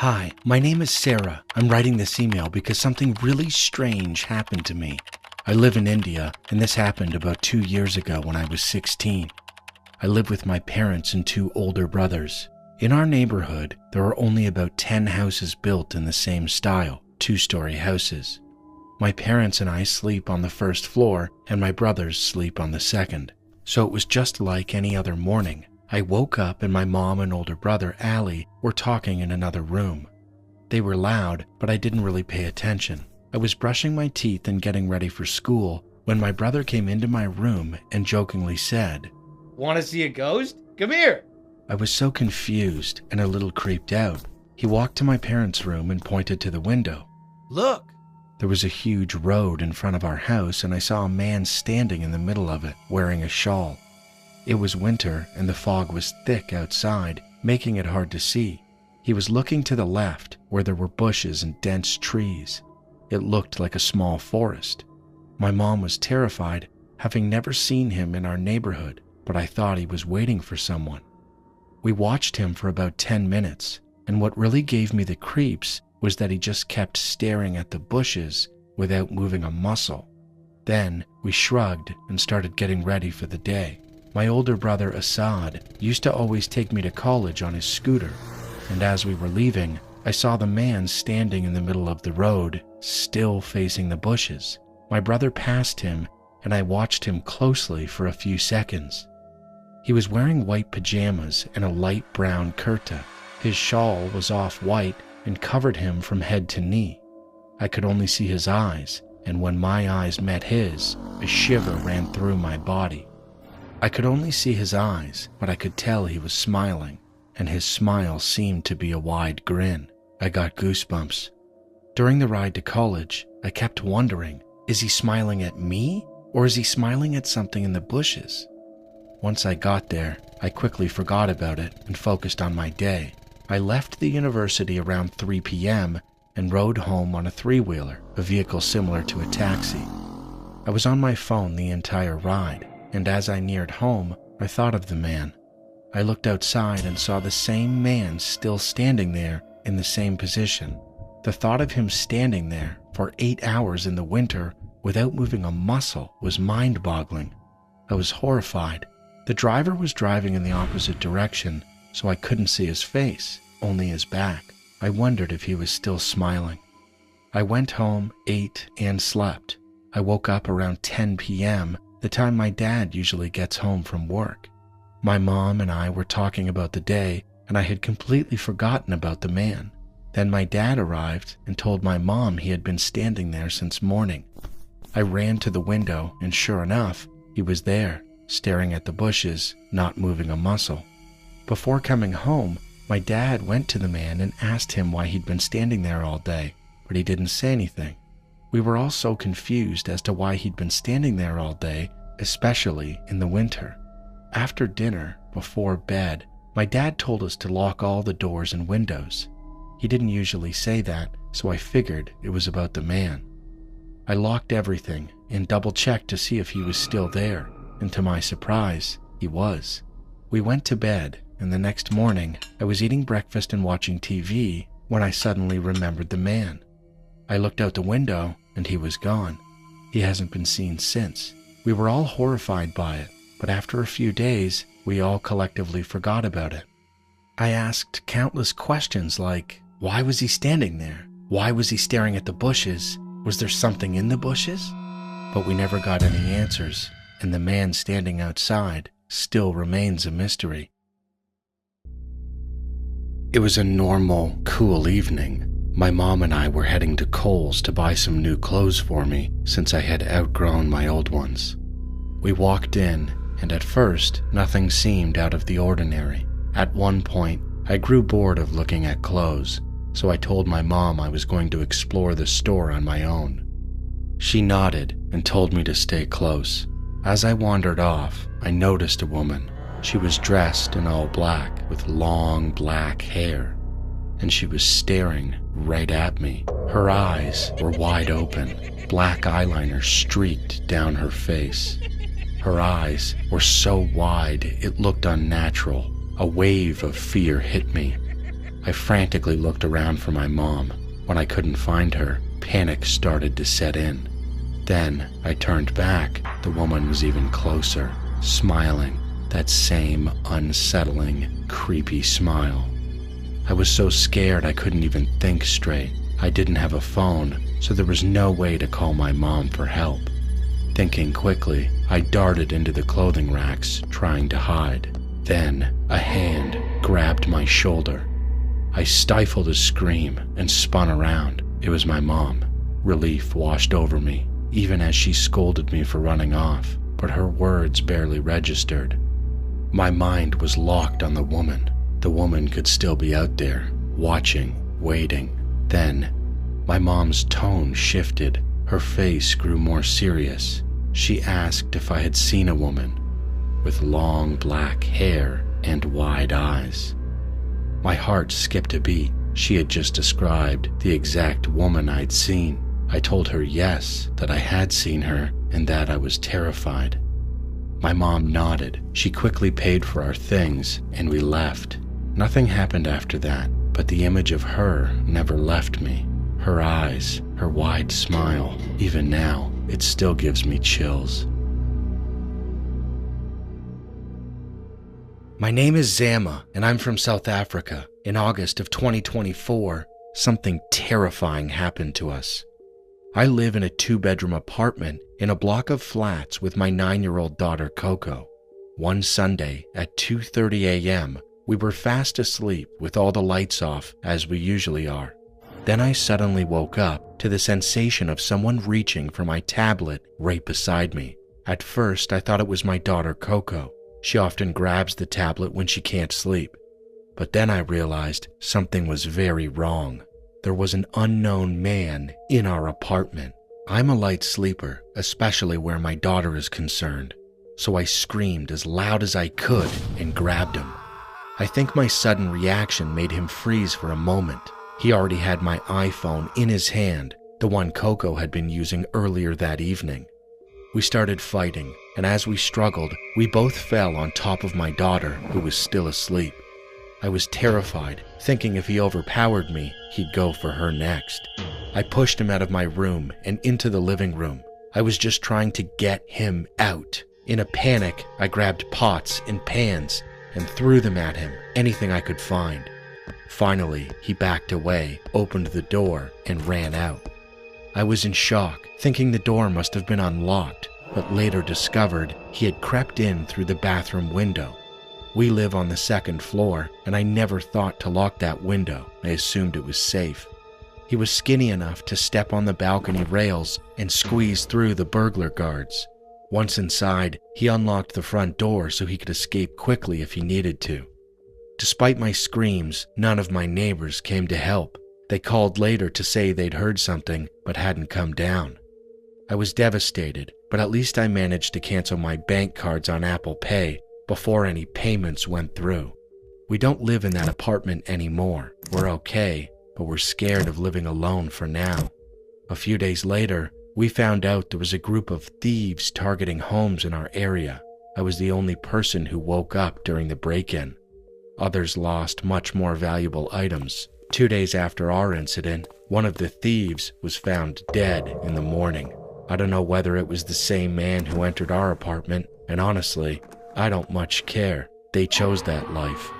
Hi, my name is Sarah. I'm writing this email because something really strange happened to me. I live in India, and this happened about 2 years ago when I was 16. I live with my parents and 2 older brothers. In our neighborhood, there are only about 10 houses built in the same style, 2-story houses. My parents and I sleep on the first floor, and my brothers sleep on the second. So it was just like any other morning. I woke up and my mom and older brother, Allie, were talking in another room. They were loud, but I didn't really pay attention. I was brushing my teeth and getting ready for school when my brother came into my room and jokingly said, "Want to see a ghost? Come here." I was so confused and a little creeped out. He walked to my parents' room and pointed to the window. "Look." There was a huge road in front of our house, and I saw a man standing in the middle of it, wearing a shawl. It was winter, and the fog was thick outside, making it hard to see. He was looking to the left, where there were bushes and dense trees. It looked like a small forest. My mom was terrified, having never seen him in our neighborhood, but I thought he was waiting for someone. We watched him for about 10 minutes, and what really gave me the creeps was that he just kept staring at the bushes without moving a muscle. Then we shrugged and started getting ready for the day. My older brother Assad used to always take me to college on his scooter, and as we were leaving, I saw the man standing in the middle of the road, still facing the bushes. My brother passed him, and I watched him closely for a few seconds. He was wearing white pajamas and a light brown kurta. His shawl was off-white and covered him from head to knee. I could only see his eyes, and when my eyes met his, a shiver ran through my body. I could only see his eyes, but I could tell he was smiling, and his smile seemed to be a wide grin. I got goosebumps. During the ride to college, I kept wondering, is he smiling at me, or is he smiling at something in the bushes? Once I got there, I quickly forgot about it and focused on my day. I left the university around 3 p.m. and rode home on a 3-wheeler, a vehicle similar to a taxi. I was on my phone the entire ride, and as I neared home, I thought of the man. I looked outside and saw the same man still standing there in the same position. The thought of him standing there for 8 hours in the winter without moving a muscle was mind-boggling. I was horrified. The driver was driving in the opposite direction, so I couldn't see his face, only his back. I wondered if he was still smiling. I went home, ate, and slept. I woke up around 10 p.m., the time my dad usually gets home from work. My mom and I were talking about the day, and I had completely forgotten about the man. Then my dad arrived and told my mom he had been standing there since morning. I ran to the window, and sure enough, he was there, staring at the bushes, not moving a muscle. Before coming home, my dad went to the man and asked him why he'd been standing there all day, but he didn't say anything. We were all so confused as to why he'd been standing there all day, especially in the winter. After dinner, before bed, my dad told us to lock all the doors and windows. He didn't usually say that, so I figured it was about the man. I locked everything and double-checked to see if he was still there, and to my surprise, he was. We went to bed, and the next morning, I was eating breakfast and watching TV when I suddenly remembered the man. I looked out the window, and he was gone. He hasn't been seen since. We were all horrified by it, but after a few days, we all collectively forgot about it. I asked countless questions like, why was he standing there? Why was he staring at the bushes? Was there something in the bushes? But we never got any answers, and the man standing outside still remains a mystery. It was a normal, cool evening. My mom and I were heading to Kohl's to buy some new clothes for me since I had outgrown my old ones. We walked in, and at first, nothing seemed out of the ordinary. At one point, I grew bored of looking at clothes, so I told my mom I was going to explore the store on my own. She nodded and told me to stay close. As I wandered off, I noticed a woman. She was dressed in all black with long black hair, and she was staring right at me. Her eyes were wide open, black eyeliner streaked down her face. Her eyes were so wide it looked unnatural. A wave of fear hit me. I frantically looked around for my mom. When I couldn't find her, panic started to set in. Then I turned back. The woman was even closer, smiling, that same unsettling, creepy smile. I was so scared I couldn't even think straight. I didn't have a phone, so there was no way to call my mom for help. Thinking quickly, I darted into the clothing racks, trying to hide. Then a hand grabbed my shoulder. I stifled a scream and spun around. It was my mom. Relief washed over me, even as she scolded me for running off, but her words barely registered. My mind was locked on the woman. The woman could still be out there, watching, waiting. Then, my mom's tone shifted. Her face grew more serious. She asked if I had seen a woman with long black hair and wide eyes. My heart skipped a beat. She had just described the exact woman I'd seen. I told her yes, that I had seen her, and that I was terrified. My mom nodded. She quickly paid for our things, and we left. Nothing happened after that, but the image of her never left me. Her eyes, her wide smile, even now, it still gives me chills. My name is Zama, and I'm from South Africa. In August of 2024, something terrifying happened to us. I live in a 2-bedroom apartment in a block of flats with my 9-year-old daughter Coco. One Sunday at 2:30 a.m., we were fast asleep with all the lights off, as we usually are. Then I suddenly woke up to the sensation of someone reaching for my tablet right beside me. At first, I thought it was my daughter Coco. She often grabs the tablet when she can't sleep. But then I realized something was very wrong. There was an unknown man in our apartment. I'm a light sleeper, especially where my daughter is concerned. So I screamed as loud as I could and grabbed him. I think my sudden reaction made him freeze for a moment. He already had my iPhone in his hand, the one Coco had been using earlier that evening. We started fighting, and as we struggled, we both fell on top of my daughter, who was still asleep. I was terrified, thinking if he overpowered me, he'd go for her next. I pushed him out of my room and into the living room. I was just trying to get him out. In a panic, I grabbed pots and pans and threw them at him, anything I could find. Finally, he backed away, opened the door, and ran out. I was in shock, thinking the door must have been unlocked, but later discovered he had crept in through the bathroom window. We live on the 2nd floor, and I never thought to lock that window. I assumed it was safe. He was skinny enough to step on the balcony rails and squeeze through the burglar guards. Once inside, he unlocked the front door so he could escape quickly if he needed to. Despite my screams, none of my neighbors came to help. They called later to say they'd heard something, but hadn't come down. I was devastated, but at least I managed to cancel my bank cards on Apple Pay before any payments went through. We don't live in that apartment anymore. We're okay, but we're scared of living alone for now. A few days later, we found out there was a group of thieves targeting homes in our area. I was the only person who woke up during the break-in. Others lost much more valuable items. 2 days after our incident, one of the thieves was found dead in the morning. I don't know whether it was the same man who entered our apartment, and honestly, I don't much care. They chose that life.